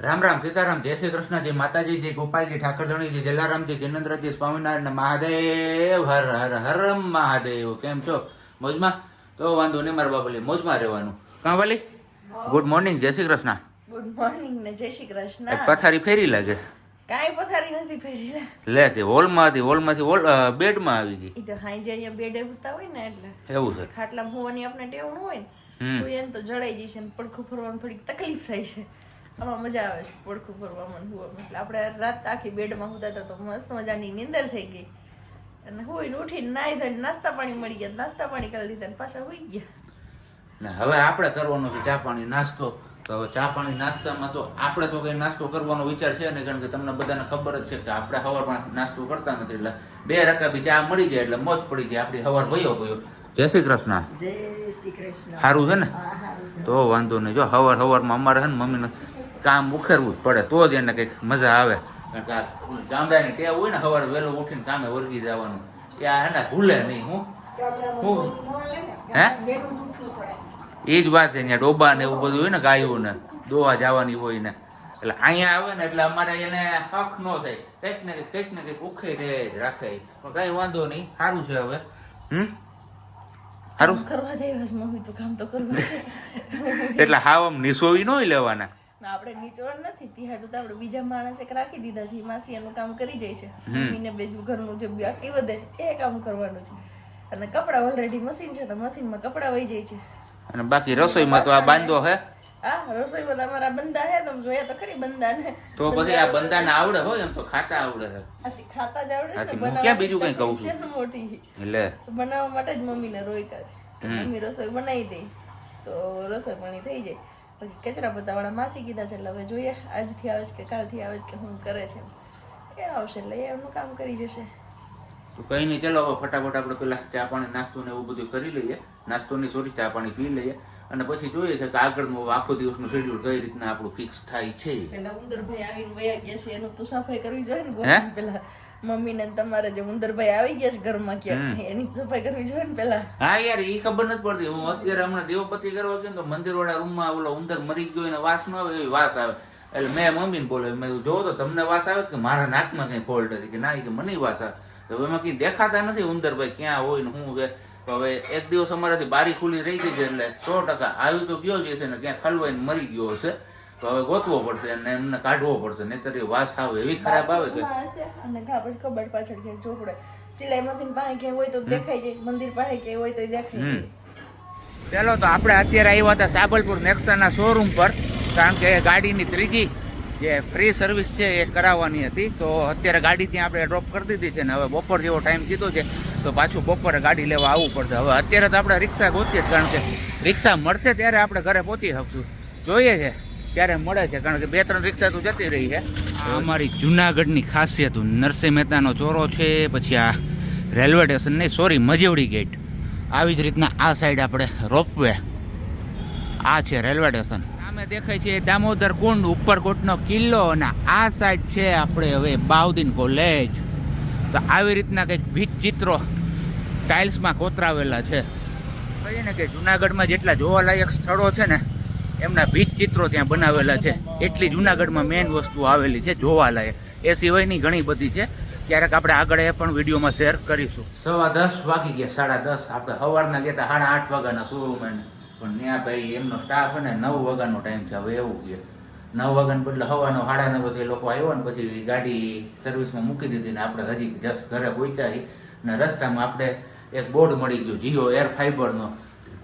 રામ રામ સીતારામ જય શ્રી કૃષ્ણ જય માતાજી જય ગોપાલજી ઠાકરધણી જય જલારામજી જિનેન્દ્રજી સ્વામિનારાયણ મહાદેવ હર હર હર મહાદેવ. કેમ છો? મોજમાં? તો વાંધો નહીં મારા બાબલી, મોજમાં રહેવાનું. કાં વાલી? ગુડ મોર્નિંગ, જય શ્રી કૃષ્ણ. ગુડ મોર્નિંગ ને જય શ્રી કૃષ્ણ. પથારી ફેરી લાગે? કાંઈ પથારી નથી ફેરી. લે તે હોલમાંથી બેડમાં આવી ગઈ. ઈ તો હાંજે અહીંયા બેડે ઉતા હોય ને એટલે એવું છે. ખાટલામાં હોવાની આપણે ટેવ ન હોય ને તો એને તો જડાઈ જશે ને પડખું ફરવામાં થોડીક તકલીફ થાય છે. આમાં મજા આવે છે પડખું ફરવામાં ને હોવામાં. એટલે આપણે રાત આખી બેડમાં સુતા હતા તો મસ્ત મજાની નીંદર થઈ ગઈ અને હોઈને ઉઠીને નાઈ ધોઈને નાસ્તા પાણી મળી ગયા, નાસ્તા પાણી કરી લીધા ને પાછા હોઈ ગયા. ને હવે આપણે કરવાનો છે ચા પાણી નાસ્તો. તો હવે ચા પાણી નાસ્તામાં તો આપણે તો કઈ નાસ્તો કરવાનો વિચાર છે ને, કારણ કે તમને બધાને ખબર જ છે કે આપણે સવારમાં નાસ્તો કરતા નથી. એટલે 2 રકાબી ચા મળી જાય એટલે મોજ પડી જાય. આપણી સવાર ભયો. જય શ્રી કૃષ્ણ. જય શ્રી કૃષ્ણ. સારું છે ને? તો વાંધો નહીં. જો સવારમાં અમારે છે ને મમ્મીને કામ ઉખેરવું જ પડે તો જ એને કંઈક મજા આવે. કારણ કે આ ગામડાની ટેવ હોય ને સવારે વહેલું ઉઠીને કામે વર્ગી જવાનું, ત્યાં એને ભૂલે નહીં. હું હે એ જ વાત છે. અહીંયા ડોબા ને એવું બધું હોય ને, ગાયું ને દોવા જવાની હોય ને, એટલે અહીંયા આવે ને એટલે અમારે એને હક ન થાય. કંઈક ને કંઈક ઉખેરી રહે જ રાખે. પણ કઈ વાંધો નહીં, સારું છે હવે. સારું કરવા દે મમ્મી તો કામ તો કરવું છે. એટલે હાવ આમ નિસોવી ન લેવાના. આપણે નીચોડ નથી તિહાડું તો આપણે બીજા માણસે રાખી દીધા છે. માસી એનું કામ કરી જાય છે. મમ્મીને બીજું ઘરનું જે બાકી વધે એ કામ કરવાનું છે. અને કપડા ઓલરેડી મશીન છે તો મશીનમાં કપડા વહી જાય છે. અને બાકી રસોઈમાં તો આ બાંધો હે. હા, રસોઈમાં તો અમારા બંદા હે. તમે જોયા તો ખરી બંદા ને. તો પછી આ બંદાને આવડે હોય એમ તો ખાતા આવડે છે. ખાતા જ આવડે છે. હું ક્યાં બીજું કઈ કહું છું. મોટી એટલે બનાવવા માટે જ મમ્મીને રોયકા છે. મમ્મી રસોઈ બનાવી દે તો રસોઈ પાણી થઈ જાય. પછી કચરા પતાવાળા માસી કીધા છે એટલે હવે જોઈએ આજથી આવે છે કે કાલથી આવે છે કે શું કરે છે. એ આવશે એટલે એમનું કામ કરી જશે. તો કઈ નહીં, ચલો હવે ફટાફટ આપણે પેલા ચા પાણી નાસ્તો ને એવું બધું કરી લઈએ. નાસ્તો ની સોરી ચા પાણી પી લઈએ અને પછી જોઈએ છે કે આગળનું આખો દિવસનું શેડ્યુલ કઈ રીતના આપણું ફિક્સ થાય છે. પેલા ઉંદરભાઈ આવીને વયા ગયા છે એનું તો સફાઈ કરવી જોઈએ ને. પેલા મમ્મી ને તમારે જે ઉંદરભાઈ આવી ગયા છે ઘરમાં ક્યાંક એની સફાઈ કરવી જોઈએ ને પેલા. હા યાર, એ ખબર નથી પડતી. હું અત્યારે હમણાં દેવપતિ કરવા ગયો તો મંદિર વાળા રૂમમાં ઓલો ઉંદર મરી ગયો એને વાસ ન આવે એવી વાસ આવે. એટલે મેં મમ્મીને બોલાવ્યું, મેં જોવો તો તમને વાસ આવે કે મારા નાકમાં કઈ ફોલ્ટ હતી કે ના, કે મને વાસ આવે. તો એમાં કઈ દેખાતા નથી ઉંદરભાઈ ક્યાં હોય ને શું છે. તો હવે એક દિવસ અમારાથી બારી ખુલ્લી રહી ગઈ છે એટલે 100% આવી તો ગયો જ હશે ને ક્યાં ખલવાઈને મરી ગયો હશે. તો હવે ગોતવો પડશે અને એમને કાઢવો પડશે, નહીતર એ વાસ આવે એવી ખરાબ આવે છે. અને ઘા પછી કબાટ પાછળ ક્યાંક ચોપડે સિલાઈ મશીન પાસે ક્યાંય હોય તો દેખાય જાય, મંદિર પાસે ક્યાંય હોય તો દેખાય જાય. ચાલો, તો આપણે અત્યારે આવ્યા હતા સાબલપુર નેક્સાના શોરૂમ પર, કારણ કે ગાડીની ત્રીજી જે ફ્રી સર્વિસ છે એ કરાવવાની હતી. તો અત્યારે ગાડી ત્યાં આપણે ડ્રોપ કરી દીધી છે ને હવે બપોર જેવો ટાઈમ કીધો છે તો પાછું બપોરે ગાડી લેવા આવવું પડશે. હવે અત્યારે તો આપણે રિક્ષા ગોતીએ જ, કારણ કે રિક્ષા મળશે ત્યારે આપણે ઘરે પહોંચી શકશું. જોઈએ છે ત્યારે મળે છે, કારણ કે 2-3 રિક્ષા તો જતી રહી છે. અમારી જુનાગઢની ખાસિયત નરસિંહ મહેતાનો ચોરો છે, પછી આ રેલવે સ્ટેશન નહીં સોરી મજેવડી ગેટ, આવી જ રીતના આ સાઈડ આપણે રોપવે, આ છે રેલવે સ્ટેશન. સામે દેખાય છે દામોદર કુંડ, ઉપરકોટનો કિલ્લો અને આ સાઈડ છે આપણે હવે બાઉદીન કોલેજ. તો આવી રીતના કંઈક ભીત ચિત્રો ટાઇલ્સમાં કોતરાવેલા છે. કહીએ ને કે જુનાગઢમાં જેટલા જોવાલાયક સ્થળો છે ને એમના ભીત ચિત્રો ત્યાં બનાવેલા છે. એટલી જુનાગઢમાં મેઇન વસ્તુ આવેલી છે જોવાલાયક. એ સિવાયની ઘણી બધી છે, ક્યારેક આપણે આગળ એ પણ વિડીયોમાં શેર કરીશું. 10:15 વાગી ગયા, 10:30. આપણે સવારના ગયા હતા 8:30 વાગ્યાના શોરૂમ, પણ ત્યાં ભાઈ એમનો સ્ટાફ ને 9 વાગ્યાનો ટાઈમ છે. હવે એવું કે 9 વાગ્યાને બદલે સવારનો 9:30 એ લોકો આવ્યો ને પછી ગાડી સર્વિસમાં મૂકી દીધી ને આપણે હજી જસ્ટ ઘરે પહોંચ્યા. ને રસ્તામાં આપણે એક બોર્ડ મળી ગયું જીઓ એર ફાઈબરનો.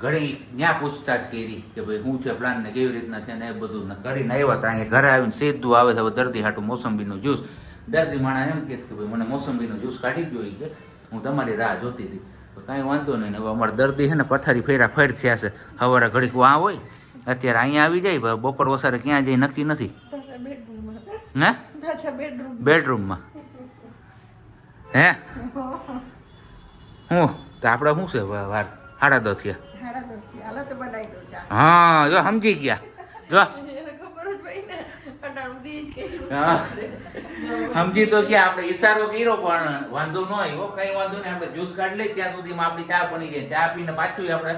ઘણી ત્યાં પૂછતાછ કરી કે ભાઈ શું છે પ્લાન ને કેવી રીતના છે ને એ બધું કરીને આવ્યા હતા. અહીંયા ઘરે આવીને સીધું આવે છે હવે દર્દી હાટું મોસંબીનું જ્યુસ. દર્દી માણા એમ કહે કે ભાઈ મને મોસંબીનું જ્યુસ કાઢી ગયો કે હું તમારી રાહ જોતી હતી. તો કાંઈ વાંધો નહીં. હવે અમારા દર્દી છે ને પથારી ફેરા ફેર થયા છે. સવારે ઘડીક આ હોય, અત્યારે અહીંયા આવી જાય, બપોર વસારે ક્યાં જાય નક્કી નથી. હે બેડરૂમમાં હે હું તો આપણે શું છે વાર 10:30 થયા. હા જો સમજી ગયા. જો સમજી તો ગયા, આપણે ઈશારો કર્યો પણ વાંધો ન આવ્યો. કઈ વાંધો નહીં, આપણે જ્યુસ કાઢી લઈએ ત્યાં સુધીમાં આપણી ચા બની જાય. ચા પીને પાછું આપણે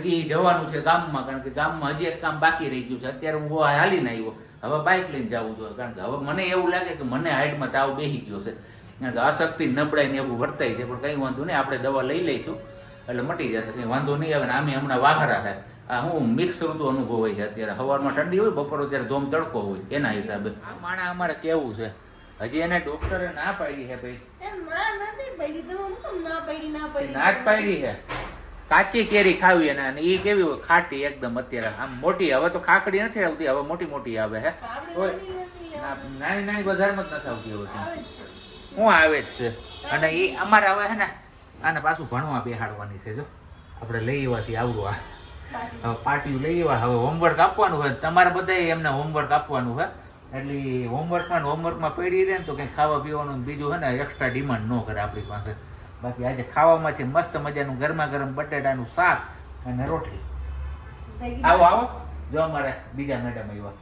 હજી જવાનું છે ગામમાં, કારણ કે ગામમાં હજી એક કામ બાકી રહી ગયું છે. અત્યારે હું હાલીને આવ્યો. હવે બાઇક લઈને જવું જોઈએ, કારણ કે હવે મને એવું લાગે કે મને હાઈટમાં તાવ બેસી ગયો છે, કારણ કે અશક્તિ નબળાઈ ને એવું વર્તાય છે. પણ કંઈ વાંધો નહીં, આપણે દવા લઈ લઈશું એટલે મટી જશે, કંઈ વાંધો નહીં આવે. ને આમે હમણાં વાઘરા થાય, આ હું મિક્સ ઋતુ અનુભવ હોય છે અત્યારે. સવારમાં ઠંડી હોય, બપોર ત્યારે ધોમ તડકો હોય, એના હિસાબે આ માણા અમારે કેવું છે. હજી એને ડોક્ટરે ના પાડી છે ભાઈ, ના જ પાડી છે. કાચી કેરી ખાવી એને, અને એ કેવી હોય ખાટી એકદમ. અત્યારે આમ મોટી, હવે તો ખાખડી નથી આવતી, હવે મોટી મોટી આવે છે. નાની નાની બજારમાં જ નથી આવતી હવે, હું આવે જ છે. અને એ અમારે હવે છે ને આને પાછું ભણવા બેહાડવાની છે. જો આપણે લઈ આવવાથી આવડું આ હવે પાર્ટી લઈ આવવા, હવે હોમવર્ક આપવાનું હોય. તમારે બધાએ એમને હોમવર્ક આપવાનું હોય, એટલે હોમવર્કમાં પડી રહે ને તો કંઈ ખાવા પીવાનું બીજું છે ને એક્સ્ટ્રા ડિમાન્ડ ન કરે આપણી પાસે. બાકી આજે ખાવામાં છે મસ્ત મજાનું ગરમા ગરમ બટેટાનું શાક અને રોટલી. આવો આવો, જો અમારે બીજા મેડમ આવ્યા.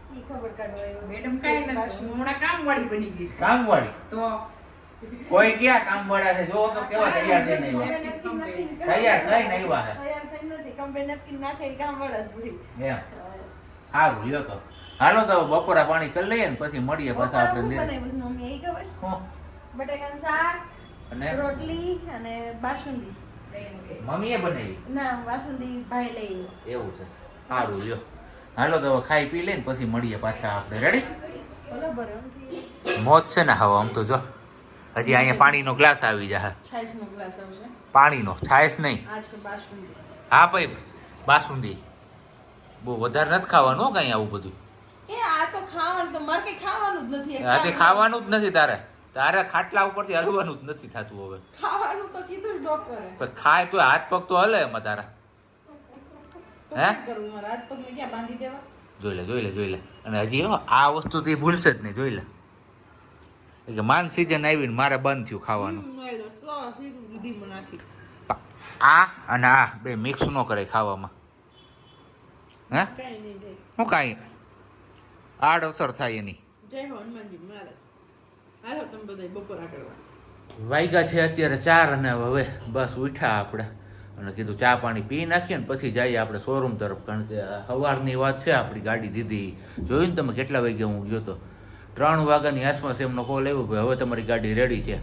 મેડમ કાઈ નથી, હમણાં કામવાળી બની ગઈ છે. કામવાળી તો કોઈ ક્યાં કામવાળા છે? જો તો કેવા તૈયાર થઈને આવ્યા, તૈયાર થઈને આવ્યા છે એમ. સારું લ્યો તો હાલો તો બપોરા પાણી કરી લઈએ ને પછી મળીએ પાછા આપણે. બટેકાનું શાક, અને રોટલી અને બાસુંદી. મમ્મીએ બનાવી? ના, બાસુંદી ભાઈ લઈ. એવું છે, સારું લ્યો. હાલો તો ખાઈ પી લઈને પછી મળીએ પાછા આપણે. રેડી? બરોબર. મોજ છે ને હવે આમ તો. જો હજી અહીંયા પાણીનો ગ્લાસ આવી જાય. છાશનો ગ્લાસ આવશે. પાણીનો, છાશ નહીં. આ છે બાસુંદી. હા ભાઈ, બાસુંદી બહુ વધારે નથી ખાવાનું હો કઈ આવું બધું. એ આ તો ખાવાનું, તો મારે કઈ ખાવાનું જ નથી. આ તે ખાવાનું જ નથી તારે ખાટલા ઉપરથી હલવાનું જ નથી થતું હવે. ખાવાનું તો કીધું ડોક્ટરે. પણ ખાય તો હાથ પગ તો હલે એમાં તારા. હે? કરું મારા હાથ પગને ક્યાં બાંધી દેવા? જોઈ લે. અને હજી આ વસ્તુ તો ભૂલશે જ નહીં. જોઈ લે કે માન સીઝન આવીને મારે બંધ થયું ખાવાનું. આ અને આ બે મિક્સ ન કરે ખાવામાં. હે? હું કાંઈ આડઅસર થાય એની. જય હનુમાનજી મહારાજ. હાલો તમે બધા બપોરા કરવા. વાગ્યા છે અત્યારે 4 અને હવે બસ ઉઠ્યા આપણે અને કીધું ચા પાણી પી નાખીએ ને પછી જઈએ આપણે શોરૂમ તરફ. કારણ કે સવારની વાત છે, આપણી ગાડી દીધી. જોયું ને તમે કેટલા વાગ્યા હું ગયો તો? 3 વાગ્યાની આસપાસ એમનો કોલ આવ્યો, ભાઈ હવે તમારી ગાડી રેડી છે.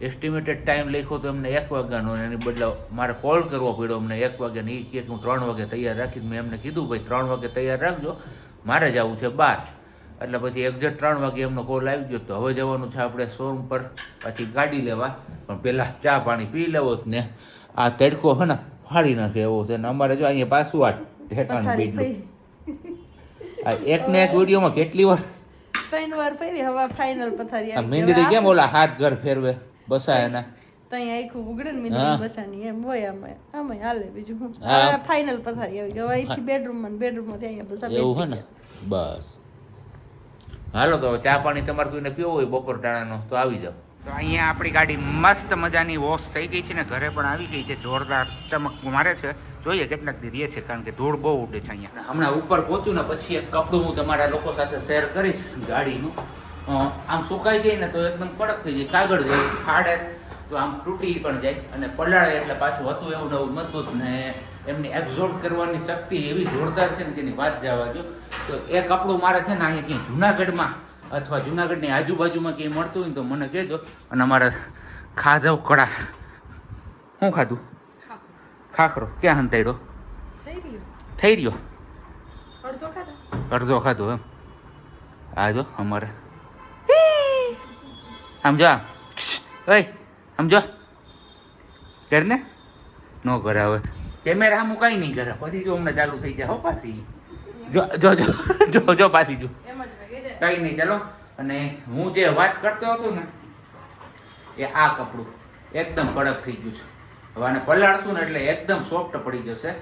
એસ્ટિમેટેડ ટાઈમ લખ્યો તો એમને 1 વાગ્યાનો, એની બદલે મારે કોલ કરવો પડ્યો અમને 1 વાગ્યાની. એ કહે હું 3 વાગે તૈયાર રાખીશ. મેં એમને કીધું ભાઈ 3 વાગે તૈયાર રાખજો, મારે જવું છે બહાર. એટલે પછી એક્ઝેક્ટ 3 વાગે એમનો કોલ આવી ગયો. તો હવે જવાનું છે આપણે શોરૂમ પર પછી ગાડી લેવા. પણ પહેલાં ચા પાણી પી લેવો જ ને. આ તડકો છે ને ફાડી નાખે એવો છે ને. અમારે જો અહીંયા પાછું આ ઠેકાણું બીજું. આ એકને એક વિડીયોમાં કેટલી વાર 3 વાર ફરી હવે ફાઇનલ પથારી આ મીંદડી કેમ ઓલા હાથ ઘર ફેરવે બસા એના તઈ આખું ઉગડે ને મીંદડી બસાની એમ હોય. આમાં હાલે બીજું હું. હવે ફાઇનલ પથારી આવી ગઈ. હવે અહીંથી બેડરૂમમાં ત્યાં બસા એવું છે ને. બસ હાલો તો ચા પાણી તમારે કોઈને પીવો હોય બપોર ટાણાનો તો આવી જાઓ. તો અહીંયા આપણી ગાડી મસ્ત મજાની વોશ થઈ ગઈ છે ને ઘરે પણ આવી ગઈ છે. જોરદાર ચમક મારે છે. જોઈએ કેટલાક દી રહે છે, કારણ કે ધૂળ બહુ ઉડે છે અહીંયા. હમણાં ઉપર પહોંચ્યું ને પછી એક કપડું હું તમારા લોકો સાથે શેર કરીશ ગાડીનું. આમ સુકાઈ જાય ને તો એકદમ કડક થઈ જાય, કાગળ જાય. ફાડે તો આમ તૂટી પણ જાય, અને પલાળે એટલે પાછું હતું એવું નવું મજબૂત ને એમની એબ્ઝોર્બ કરવાની શક્તિ એવી જોરદાર છે ને તેની વાત જવા દો. તો એ કપડું મારે છે ને અહીંયા ક્યાંય જુનાગઢમાં અથવા જુનાગઢની આજુબાજુમાં ક્યાંય મળતું હોય તો મને કહેજો. અને અમારે ખાધો કડા. શું ખાધું? ખાખરો. ક્યાં હંતાડ્યો? થઈ રહ્યો. અડધો ખાધો એમ. આ જો અમારે સમજો ઓય સમજો કર ને નો કરે. હવે કેમેરા આમ કઈ નહીં કરે પછી જો અમને ચાલુ થઈ જાય હો પાછી. જો જો જો જો પાછી જો કઈ નહીં. ચાલો. અને હું જે વાત કરતો હતો ને એ આ કપડું એકદમ કડક થઈ ગયું છે. હવે આને પલાળશું ને એટલે એકદમ સોફ્ટ પડી જશે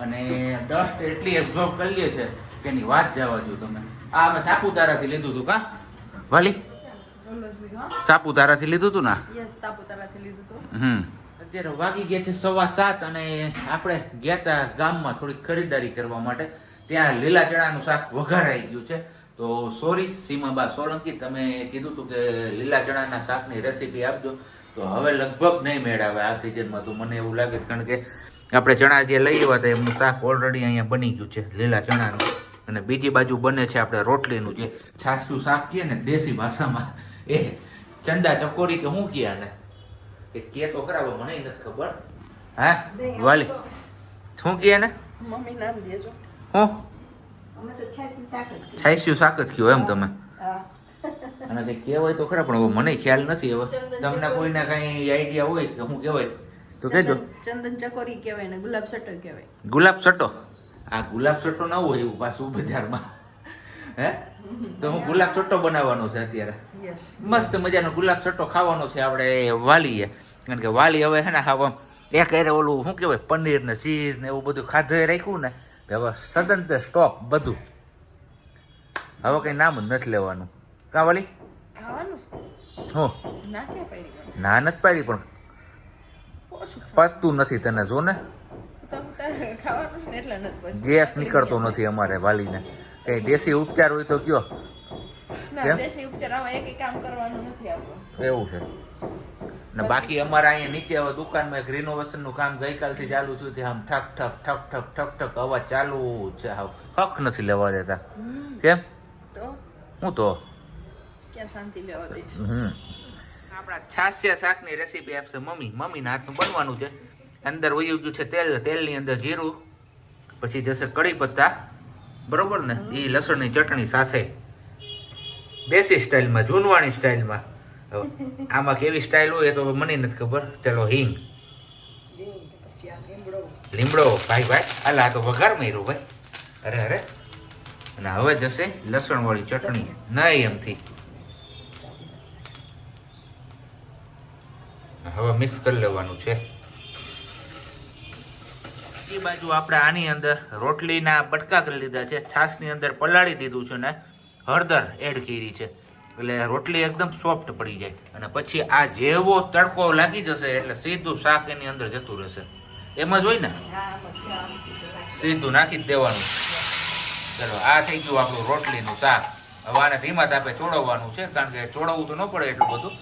અને ડસ્ટ એટલી એબ્ઝોર્બ કરી લે છે કે એની વાત જવા દો તમે. આ અમે સાપુતારાથી લીધું હતું. કા વાલી? સાપુતારાથી લીધું હતું ને? યસ, સાપુતારાથી લીધું હતું. અત્યારે વાગી ગયા છે 7:15 અને આપણે ગયા હતા ગામમાં થોડીક ખરીદારી કરવા માટે. ત્યાં લીલા ચણાનું શાક વઘારાઈ ગયું છે. તો સોરી સીમાબા સોલંકી, તમે કીધું હતું કે લીલા ચણાના શાકની રેસીપી આપજો. તો હવે લગભગ નહીં મેળવે આ સિઝનમાં. તો મને એવું લાગે છે કારણ કે આપણે ચણા જે લઈ આવ્યા હતા એમનું શાક ઓલરેડી અહીંયા બની ગયું છે લીલા ચણાનું. અને બીજી બાજુ બને છે આપણે રોટલીનું જે છાસનું શાક કહે ને દેશી ભાષામાં, એ ચંદા ચકોરી કે શું કહે ને એ કે તો ખરાબ, મને નથી ખબર. હા વાલી શું કહે ને મમ્મી નામ દેજો. હું અમે તો છાસી શાક જ કહીએ. છાસ્યું શાક જ કયો એમ તમે? હા. અને કંઈ કહેવાય તો ખરા, પણ હવે મને ખ્યાલ નથી. હવે તમને કોઈને કઈ આઈડિયા હોય કે શું કહેવાય તો કહેજો. ચંદન ચકોરી કહેવાય ને ગુલાબ સટ્ટો કહેવાય. ગુલાબ સટ્ટો? આ ગુલાબ સટ્ટો ના હોય એવું પાછું બજારમાં. હે તો હું ગુલાબ સટ્ટો બનાવવાનો છે અત્યારે. યસ. મસ્ત મજાનો ગુલાબ સટ્ટો ખાવાનો છે આપણે વાલીએ. કારણ કે વાલી હવે છે ને હા એક અરે ઓલું શું કહેવાય પનીર ને ચીઝ ને એવું બધું ખાધે રાખ્યું ને તો હવે સદંતર સ્ટોપ બધું. હવે કઈ નામ જ નથી લેવાનું. કા વાલી? ખાવાનું હું ના કે પડી ના નથી પાડી, પણ ઓછું પતતું નથી તને જો ને. ખાવાનું છે ને એટલે નથી પચતું. ગેસ નીકળતો નથી અમારે વાલીને. કઈ દેશી ઉપચાર હોય તો કયો. ના કેમ? દેશી ઉપચાર આમાં એક કામ કરવાનું નથી આપણું. એવું છે. ને બાકી અમારે અહીંયા નીચે હવે દુકાનમાં એક રિનોવેશન નું કામ ગઈકાલથી ચાલુ થયું છે. આમ ઠક ઠક ઠક ઠક ઠક ઠક અવાજ ચાલુ છે. હક નથી લેવા દેતા. કેમ? તો હું તો ક્યાં શાંતિ લેવા દઈશ. આપણા છાસિયા શાકની રેસીપી આપશે મમ્મી. મમ્મીના હાથનું બનવાનું છે. અંદર વયું ગયું છે તેલ. તેલની અંદર જીરું, પછી જશે કડી પત્તા, બરોબર ને, એ લસણની ચટણી સાથે દેશી સ્ટાઇલમાં, જૂનવાણી સ્ટાઇલમાં. હવે આમાં કેવી સ્ટાઇલ હોય એ તો મને નથી ખબર. ચલો હિંગ, પછી આ લીમડો. લીમડો, ભાઈ ભાઈ હાલ આ તો વઘાર માર્યો ભાઈ. અરે અરે. અને હવે જશે લસણવાળી ચટણી. નહીં એમથી હવે મિક્સ કરી લેવાનું છે. એ બાજુ આપણે આની અંદર રોટલીના બટકા કરી લીધા છે. છાશની અંદર પલાળી દીધું છે ને હળદર એડ કરી છે એટલે રોટલી એકદમ સોફ્ટ પડી જાય. અને પછી આ જેવો તડકો લાગી જશે એટલે સીધું શાક એની અંદર જતું રહેશે. એમ જ હોય ને, હા, પછી આમ સીધું નાખી. સીધું નાખી જ દેવાનું. ચલો આ થઈ ગયું આપણું રોટલીનું શાક. હવે આને ધીમા તાપે ચોળવવાનું છે, કારણ કે ચોળવવું તો ન પડે એટલું બધું.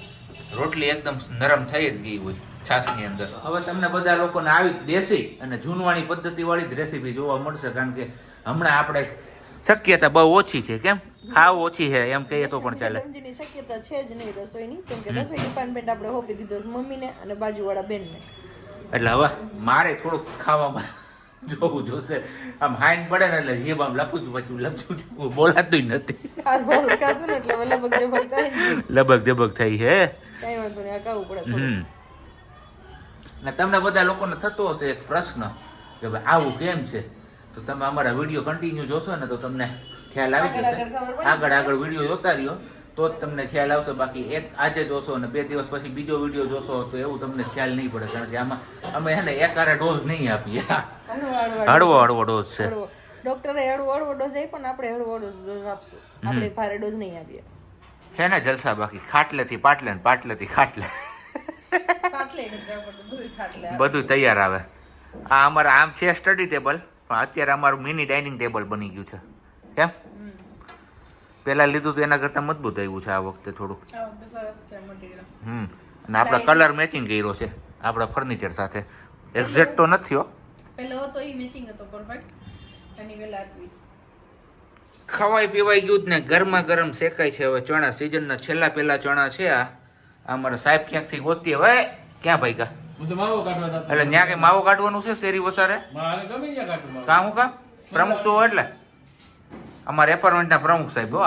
રોટલી એકદમ નરમ થઈ જ ગઈ હોય છાશની અંદર. હવે તમને બધા લોકોને આવી દેશી અને જૂનવાણી પદ્ધતિ વાળી જ રેસીપી જોવા મળશે, કારણ કે હમણાં આપણે શક્યતા બહુ ઓછી છે. કેમ? હાવ ઓછી છે એમ કહીએ તો પણ ચાલે. સમજીની શક્યતા છે જ નહીં રસોઈની, કેમ કે રસોઈ ડિપાર્ટમેન્ટ આપણે હોપી દીધો છે મમ્મીને અને બાજુવાળા બેનને. એટલે હવે મારે થોડુંક ખાવામાં જોવું જોશે. આમ હાઈન પડે ને એટલે જીભ આમ લપું પછી લપચું બોલાતું નથી. આ બોલ કાતું ને એટલે લબક જબક થાય ને. લબક જબક થઈ છે. કાંઈ વાંધો નહીં, આ ખાવું પડે થોડું. ને તમને બધા લોકોને થતો હશે એક પ્રશ્ન કે ભાઈ આવું કેમ છે, તો તમે અમારા વિડીયો કન્ટિન્યુ જોશો ને તો તમને ખ્યાલ આવી જશે. આગળ આગળ વિડીયો જોતા રહ્યો તો જ તમને ખ્યાલ આવશે. બાકી એક આજે જોશો અને 2 દિવસ પછી બીજો વિડીયો જોશો તો એવું તમને ખ્યાલ નહીં પડે, કારણ કે આમાં અમે છે ને એકારે ડોઝ નહીં આપીએ. હળવો હળવો ડોઝ છે. ડોક્ટરે હળવો ડોઝ આપ્યો ને આપણે હળવો ડોઝ આપશું. આપણે ભારે ડોઝ નહીં આપીએ. હે ને જલસા. બાકી ખાટલેથી પાટલે ને પાટલેથી ખાટલે બધું તૈયાર આવે. આ અમારા આમ છે સ્ટડી ટેબલ, પણ અત્યારે અમારું મિની ડાઇનિંગ ટેબલ બની ગયું છે. કેમ? પેલા લીધું તો એના કરતા મજબૂત આવ્યું છે આ વખતે થોડુંક. અને આપણે કલર મેચિંગ કર્યો છે આપણા ફર્નિચર સાથે. એક્ઝેક્ટ તો નથી હો. પહેલો હતો ઈ મેચિંગ હતો પરફેક્ટ. એની વેલા હતી. ખવાઈ પીવાઈ ગયું જ ને, ગરમા ગરમ શેકાય છે. હવે ચણા સિઝનના છેલ્લા પહેલા ચણા છે. આ અમારા સાહેબ ક્યાંકથી ગોતીએ. હવે ક્યાં ભાઈ કા એટલે ત્યાં કઈ માવો કાઢવાનું છે શેરી વસારે? કામ હું કામ પ્રમુખ છો એટલે અમારા એપાર્ટમેન્ટના પ્રમુખ સાહેબ. હો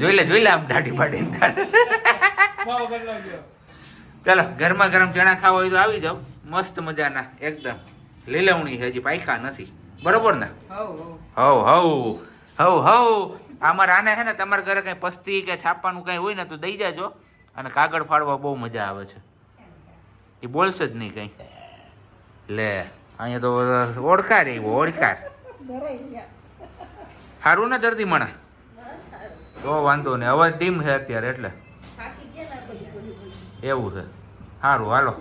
જોઈ લે આમ દાઢી પાડીને. ચાલો ગરમા ગરમ ચણા ખાવા હોય તો આવી જાવ. મસ્ત મજાના એકદમ લીલવણી છે, હજી પાયખા નથી. બરોબર ને? હવ અમારે આને છે ને તમારા ઘરે કઈ પસ્તી કે છાપવાનું કઈ હોય ને તો દઈ જાજો. અને કાગળ ફાડવા બહુ મજા આવે છે. એ બોલશે જ નહીં કઈ. લે અહીંયા તો ઓળખાર એવો ઓળખાર. સારું ને દર્દી મણા? તો વાંધો નહીં. અવાજ ડીમ છે અત્યારે એટલે એવું છે. સારું હાલો.